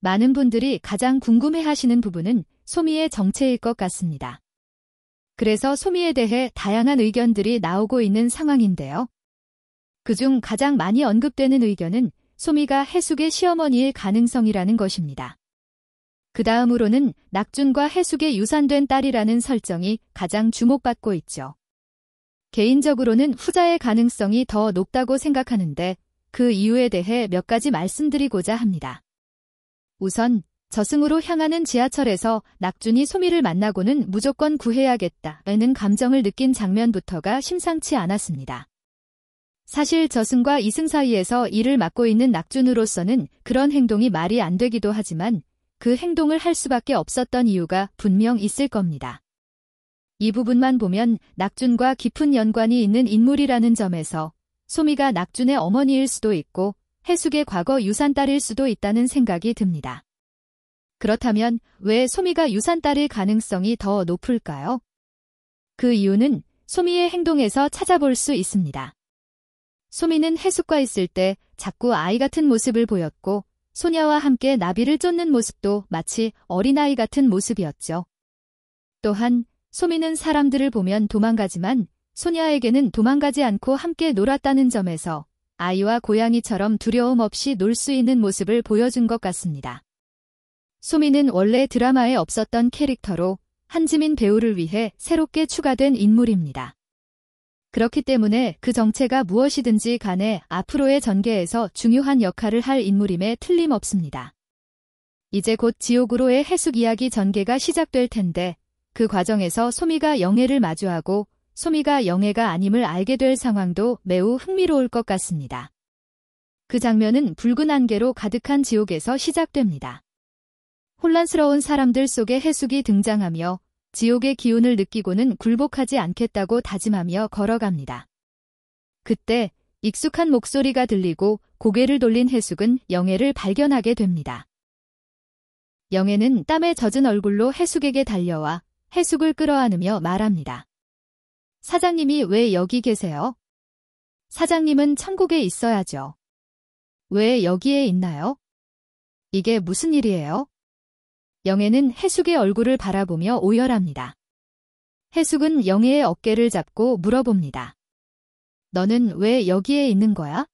많은 분들이 가장 궁금해하시는 부분은 소미의 정체일 것 같습니다. 그래서 소미에 대해 다양한 의견들이 나오고 있는 상황인데요. 그중 가장 많이 언급되는 의견은 소미가 해숙의 시어머니일 가능성이라는 것입니다. 그 다음으로는 낙준과 해숙의 유산된 딸이라는 설정이 가장 주목받고 있죠. 개인적으로는 후자의 가능성이 더 높다고 생각하는데 그 이유에 대해 몇 가지 말씀드리고자 합니다. 우선 저승으로 향하는 지하철에서 낙준이 소미를 만나고는 무조건 구해야겠다는 감정을 느낀 장면부터가 심상치 않았습니다. 사실 저승과 이승 사이에서 일을 맡고 있는 낙준으로서는 그런 행동이 말이 안 되기도 하지만 그 행동을 할 수밖에 없었던 이유가 분명 있을 겁니다. 이 부분만 보면 낙준과 깊은 연관이 있는 인물이라는 점에서 소미가 낙준의 어머니일 수도 있고 해숙의 과거 유산딸일 수도 있다는 생각이 듭니다. 그렇다면 왜 소미가 유산딸일 가능성이 더 높을까요? 그 이유는 소미의 행동에서 찾아볼 수 있습니다. 소미는 해숙과 있을 때 자꾸 아이 같은 모습을 보였고 소녀와 함께 나비를 쫓는 모습도 마치 어린아이 같은 모습이었죠. 또한 소미는 사람들을 보면 도망가지만 소녀에게는 도망가지 않고 함께 놀았다는 점에서 아이와 고양이처럼 두려움 없이 놀 수 있는 모습을 보여준 것 같습니다. 소미는 원래 드라마에 없었던 캐릭터로 한지민 배우를 위해 새롭게 추가된 인물입니다. 그렇기 때문에 그 정체가 무엇이든지 간에 앞으로의 전개에서 중요한 역할을 할 인물임에 틀림없습니다. 이제 곧 지옥으로의 해숙 이야기 전개가 시작될 텐데 그 과정에서 소미가 영애를 마주하고 소미가 영애가 아님을 알게 될 상황도 매우 흥미로울 것 같습니다. 그 장면은 붉은 안개로 가득한 지옥에서 시작됩니다. 혼란스러운 사람들 속에 해숙이 등장하며 지옥의 기운을 느끼고는 굴복하지 않겠다고 다짐하며 걸어갑니다. 그때 익숙한 목소리가 들리고 고개를 돌린 해숙은 영애를 발견하게 됩니다. 영애는 땀에 젖은 얼굴로 해숙에게 달려와 해숙을 끌어안으며 말합니다. 사장님이 왜 여기 계세요? 사장님은 천국에 있어야죠. 왜 여기에 있나요? 이게 무슨 일이에요? 영애는 해숙의 얼굴을 바라보며 오열합니다. 해숙은 영애의 어깨를 잡고 물어봅니다. 너는 왜 여기에 있는 거야?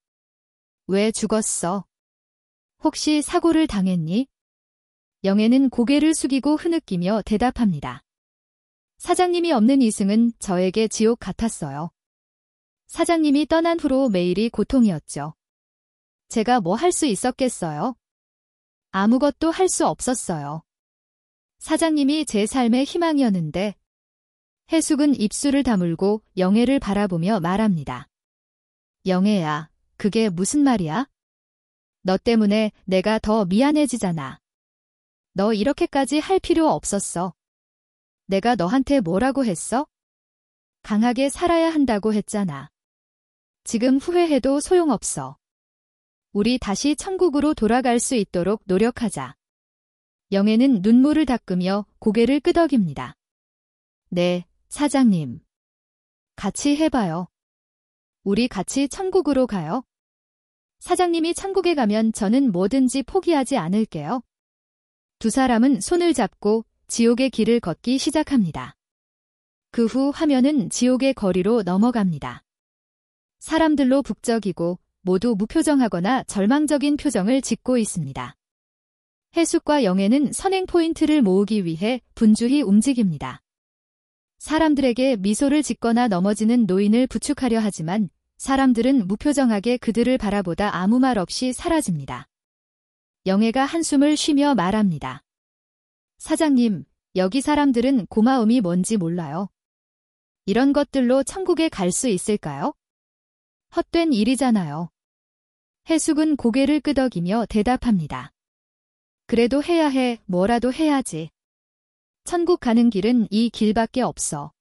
왜 죽었어? 혹시 사고를 당했니? 영애는 고개를 숙이고 흐느끼며 대답합니다. 사장님이 없는 이승은 저에게 지옥 같았어요. 사장님이 떠난 후로 매일이 고통이었죠. 제가 뭐 할 수 있었겠어요? 아무것도 할 수 없었어요. 사장님이 제 삶의 희망이었는데. 해숙은 입술을 다물고 영애를 바라보며 말합니다. 영애야, 그게 무슨 말이야? 너 때문에 내가 더 미안해지잖아. 너 이렇게까지 할 필요 없었어. 내가 너한테 뭐라고 했어? 강하게 살아야 한다고 했잖아. 지금 후회해도 소용없어. 우리 다시 천국으로 돌아갈 수 있도록 노력하자. 영애는 눈물을 닦으며 고개를 끄덕입니다. 네, 사장님. 같이 해봐요. 우리 같이 천국으로 가요. 사장님이 천국에 가면 저는 뭐든지 포기하지 않을게요. 두 사람은 손을 잡고 지옥의 길을 걷기 시작합니다. 그 후 화면은 지옥의 거리로 넘어갑니다. 사람들로 북적이고 모두 무표정하거나 절망적인 표정을 짓고 있습니다. 해숙과 영애는 선행 포인트를 모으기 위해 분주히 움직입니다. 사람들에게 미소를 짓거나 넘어지는 노인을 부축하려 하지만 사람들은 무표정하게 그들을 바라보다 아무 말 없이 사라집니다. 영애가 한숨을 쉬며 말합니다. 사장님, 여기 사람들은 고마움이 뭔지 몰라요. 이런 것들로 천국에 갈 수 있을까요? 헛된 일이잖아요. 해숙은 고개를 끄덕이며 대답합니다. 그래도 해야 해, 뭐라도 해야지. 천국 가는 길은 이 길밖에 없어.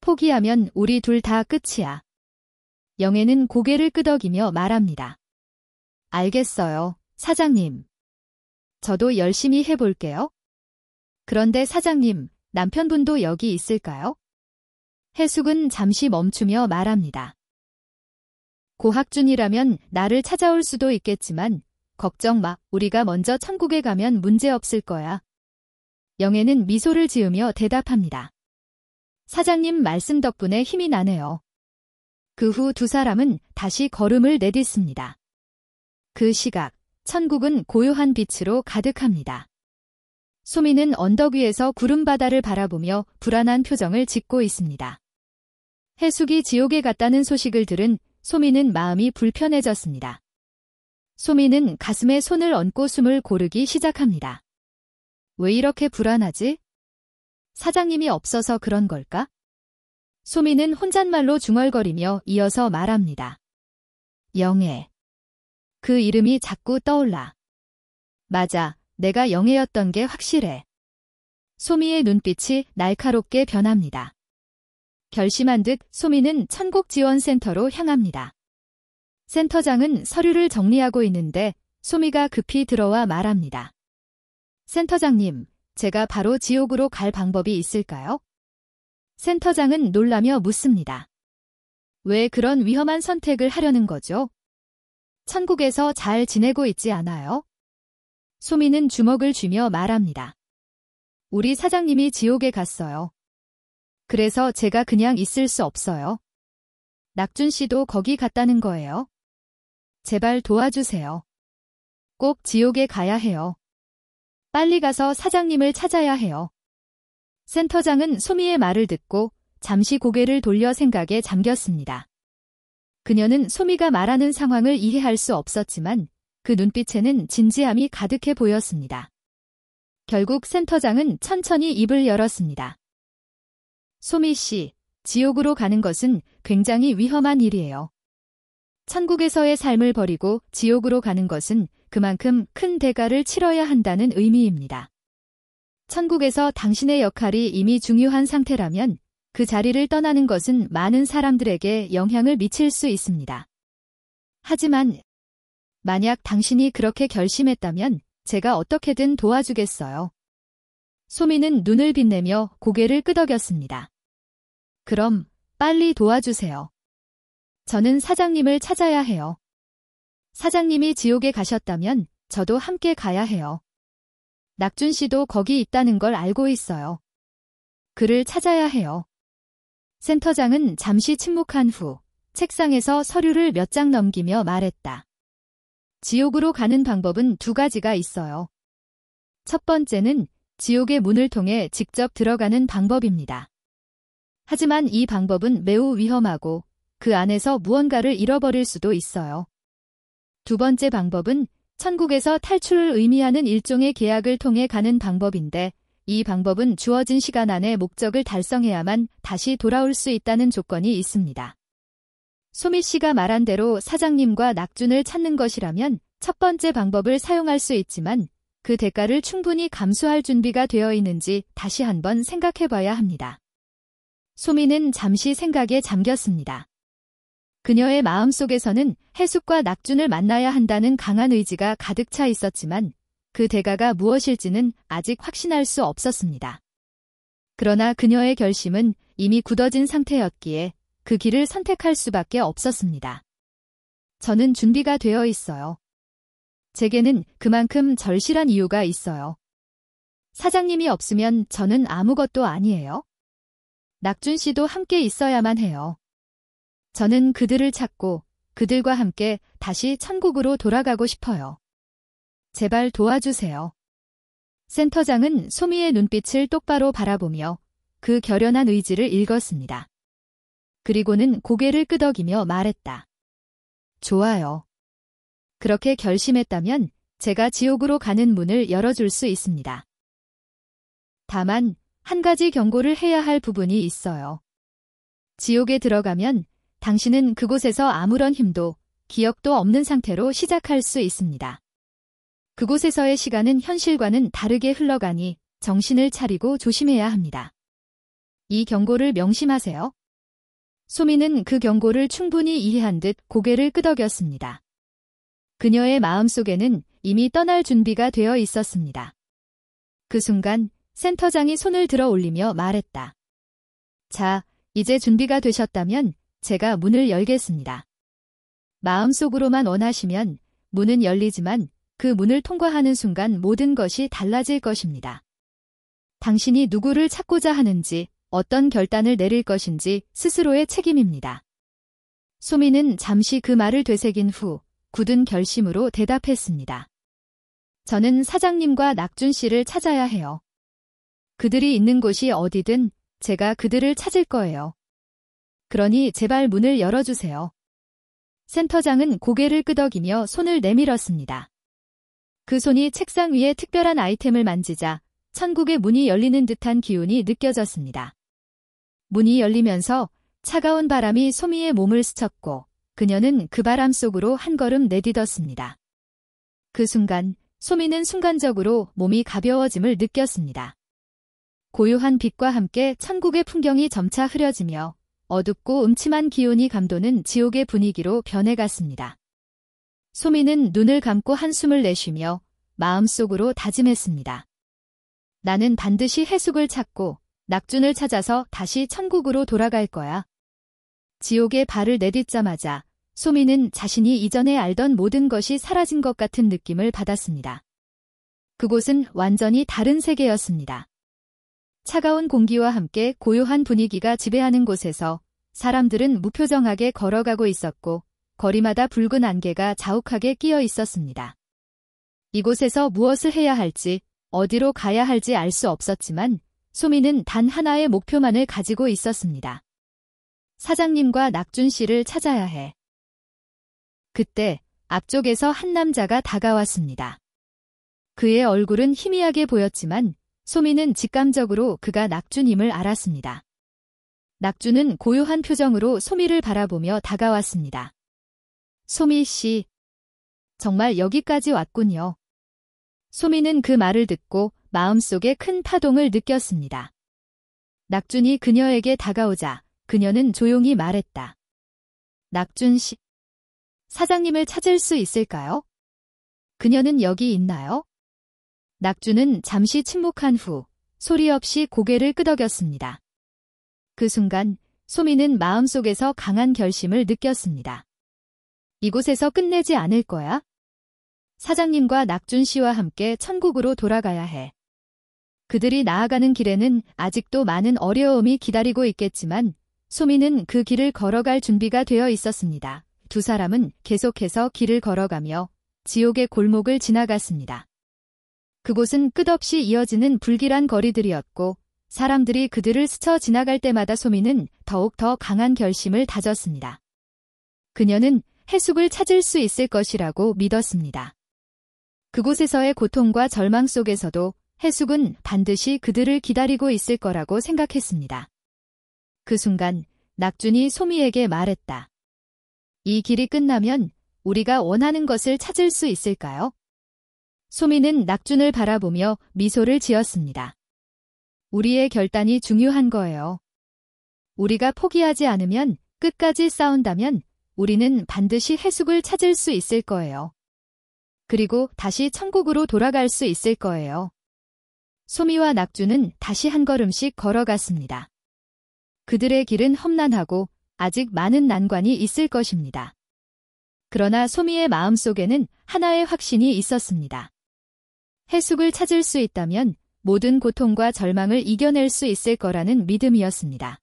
포기하면 우리 둘 다 끝이야. 영애는 고개를 끄덕이며 말합니다. 알겠어요, 사장님. 저도 열심히 해볼게요. 그런데 사장님, 남편분도 여기 있을까요? 해숙은 잠시 멈추며 말합니다. 고학준이라면 나를 찾아올 수도 있겠지만 걱정 마. 우리가 먼저 천국에 가면 문제 없을 거야. 영애는 미소를 지으며 대답합니다. 사장님 말씀 덕분에 힘이 나네요. 그 후 두 사람은 다시 걸음을 내딛습니다. 그 시각, 천국은 고요한 빛으로 가득합니다. 소미는 언덕 위에서 구름바다를 바라보며 불안한 표정을 짓고 있습니다. 해숙이 지옥에 갔다는 소식을 들은 소미는 마음이 불편해졌습니다. 소미는 가슴에 손을 얹고 숨을 고르기 시작합니다. 왜 이렇게 불안하지? 사장님이 없어서 그런 걸까? 소미는 혼잣말로 중얼거리며 이어서 말합니다. 영애. 그 이름이 자꾸 떠올라. 맞아, 내가 영애였던 게 확실해. 소미의 눈빛이 날카롭게 변합니다. 결심한 듯 소미는 천국지원센터로 향합니다. 센터장은 서류를 정리하고 있는데 소미가 급히 들어와 말합니다. 센터장님, 제가 바로 지옥으로 갈 방법이 있을까요? 센터장은 놀라며 묻습니다. 왜 그런 위험한 선택을 하려는 거죠? 천국에서 잘 지내고 있지 않아요? 소미는 주먹을 쥐며 말합니다. 우리 사장님이 지옥에 갔어요. 그래서 제가 그냥 있을 수 없어요. 낙준 씨도 거기 갔다는 거예요. 제발 도와주세요. 꼭 지옥에 가야 해요. 빨리 가서 사장님을 찾아야 해요. 센터장은 소미의 말을 듣고 잠시 고개를 돌려 생각에 잠겼습니다. 그녀는 소미가 말하는 상황을 이해할 수 없었지만 그 눈빛에는 진지함이 가득해 보였습니다. 결국 센터장은 천천히 입을 열었습니다. 소미 씨, 지옥으로 가는 것은 굉장히 위험한 일이에요. 천국에서의 삶을 버리고 지옥으로 가는 것은 그만큼 큰 대가를 치러야 한다는 의미입니다. 천국에서 당신의 역할이 이미 중요한 상태라면 그 자리를 떠나는 것은 많은 사람들에게 영향을 미칠 수 있습니다. 하지만 만약 당신이 그렇게 결심했다면 제가 어떻게든 도와주겠어요. 소미는 눈을 빛내며 고개를 끄덕였습니다. 그럼 빨리 도와주세요. 저는 사장님을 찾아야 해요. 사장님이 지옥에 가셨다면 저도 함께 가야 해요. 낙준 씨도 거기 있다는 걸 알고 있어요. 그를 찾아야 해요. 센터장은 잠시 침묵한 후 책상에서 서류를 몇 장 넘기며 말했다. 지옥으로 가는 방법은 두 가지가 있어요. 첫 번째는 지옥의 문을 통해 직접 들어가는 방법입니다. 하지만 이 방법은 매우 위험하고 그 안에서 무언가를 잃어버릴 수도 있어요. 두 번째 방법은 천국에서 탈출을 의미하는 일종의 계약을 통해 가는 방법인데 이 방법은 주어진 시간 안에 목적을 달성해야만 다시 돌아올 수 있다는 조건이 있습니다. 소미 씨가 말한 대로 사장님과 낙준을 찾는 것이라면 첫 번째 방법을 사용할 수 있지만 그 대가를 충분히 감수할 준비가 되어 있는지 다시 한번 생각해봐야 합니다. 소미는 잠시 생각에 잠겼습니다. 그녀의 마음속에서는 해숙과 낙준을 만나야 한다는 강한 의지가 가득 차 있었지만 그 대가가 무엇일지는 아직 확신할 수 없었습니다. 그러나 그녀의 결심은 이미 굳어진 상태였기에 그 길을 선택할 수밖에 없었습니다. 저는 준비가 되어 있어요. 제게는 그만큼 절실한 이유가 있어요. 사장님이 없으면 저는 아무것도 아니에요. 낙준 씨도 함께 있어야만 해요. 저는 그들을 찾고 그들과 함께 다시 천국으로 돌아가고 싶어요. 제발 도와주세요. 센터장은 소미의 눈빛을 똑바로 바라보며 그 결연한 의지를 읽었습니다. 그리고는 고개를 끄덕이며 말했다. 좋아요. 그렇게 결심했다면 제가 지옥으로 가는 문을 열어줄 수 있습니다. 다만 한 가지 경고를 해야 할 부분이 있어요. 지옥에 들어가면 당신은 그곳에서 아무런 힘도 기억도 없는 상태로 시작할 수 있습니다. 그곳에서의 시간은 현실과는 다르게 흘러가니 정신을 차리고 조심해야 합니다. 이 경고를 명심하세요. 소미는 그 경고를 충분히 이해한 듯 고개를 끄덕였습니다. 그녀의 마음속에는 이미 떠날 준비가 되어 있었습니다. 그 순간 센터장이 손을 들어 올리며 말했다. 자, 이제 준비가 되셨다면 제가 문을 열겠습니다. 마음속으로만 원하시면 문은 열리지만 그 문을 통과하는 순간 모든 것이 달라질 것입니다. 당신이 누구를 찾고자 하는지, 어떤 결단을 내릴 것인지 스스로의 책임입니다. 소미는 잠시 그 말을 되새긴 후 굳은 결심으로 대답했습니다. 저는 사장님과 낙준 씨를 찾아야 해요. 그들이 있는 곳이 어디든 제가 그들을 찾을 거예요. 그러니 제발 문을 열어주세요. 센터장은 고개를 끄덕이며 손을 내밀었습니다. 그 손이 책상 위에 특별한 아이템을 만지자 천국의 문이 열리는 듯한 기운이 느껴졌습니다. 문이 열리면서 차가운 바람이 소미의 몸을 스쳤고 그녀는 그 바람 속으로 한 걸음 내딛었습니다. 그 순간 소미는 순간적으로 몸이 가벼워짐을 느꼈습니다. 고요한 빛과 함께 천국의 풍경이 점차 흐려지며 어둡고 음침한 기운이 감도는 지옥의 분위기로 변해갔습니다. 소미는 눈을 감고 한숨을 내쉬며 마음속으로 다짐했습니다. 나는 반드시 해숙을 찾고 낙준을 찾아서 다시 천국으로 돌아갈 거야. 지옥에 발을 내딛자마자 소미는 자신이 이전에 알던 모든 것이 사라진 것 같은 느낌을 받았습니다. 그곳은 완전히 다른 세계였습니다. 차가운 공기와 함께 고요한 분위기가 지배하는 곳에서 사람들은 무표정하게 걸어가고 있었고 거리마다 붉은 안개가 자욱하게 끼어 있었습니다. 이곳에서 무엇을 해야 할지, 어디로 가야 할지 알 수 없었지만 소미는 단 하나의 목표만을 가지고 있었습니다. 사장님과 낙준 씨를 찾아야 해. 그때 앞쪽에서 한 남자가 다가왔습니다. 그의 얼굴은 희미하게 보였지만 소미는 직감적으로 그가 낙준임을 알았습니다. 낙준은 고요한 표정으로 소미를 바라보며 다가왔습니다. 소미 씨, 정말 여기까지 왔군요. 소미는 그 말을 듣고 마음속에 큰 파동을 느꼈습니다. 낙준이 그녀에게 다가오자 그녀는 조용히 말했다. 낙준 씨, 사장님을 찾을 수 있을까요? 그녀는 여기 있나요? 낙준은 잠시 침묵한 후 소리 없이 고개를 끄덕였습니다. 그 순간 소미는 마음속에서 강한 결심을 느꼈습니다. 이곳에서 끝내지 않을 거야? 사장님과 낙준 씨와 함께 천국으로 돌아가야 해. 그들이 나아가는 길에는 아직도 많은 어려움이 기다리고 있겠지만 소미는 그 길을 걸어갈 준비가 되어 있었습니다. 두 사람은 계속해서 길을 걸어가며 지옥의 골목을 지나갔습니다. 그곳은 끝없이 이어지는 불길한 거리들이었고 사람들이 그들을 스쳐 지나갈 때마다 소미는 더욱 더 강한 결심을 다졌습니다. 그녀는 해숙을 찾을 수 있을 것이라고 믿었습니다. 그곳에서의 고통과 절망 속에서도 해숙은 반드시 그들을 기다리고 있을 거라고 생각했습니다. 그 순간 낙준이 소미에게 말했다. 이 길이 끝나면 우리가 원하는 것을 찾을 수 있을까요? 소미는 낙준을 바라보며 미소를 지었습니다. 우리의 결단이 중요한 거예요. 우리가 포기하지 않으면, 끝까지 싸운다면 우리는 반드시 해숙을 찾을 수 있을 거예요. 그리고 다시 천국으로 돌아갈 수 있을 거예요. 소미와 낙준은 다시 한 걸음씩 걸어갔습니다. 그들의 길은 험난하고 아직 많은 난관이 있을 것입니다. 그러나 소미의 마음속에는 하나의 확신이 있었습니다. 해숙을 찾을 수 있다면 모든 고통과 절망을 이겨낼 수 있을 거라는 믿음이었습니다.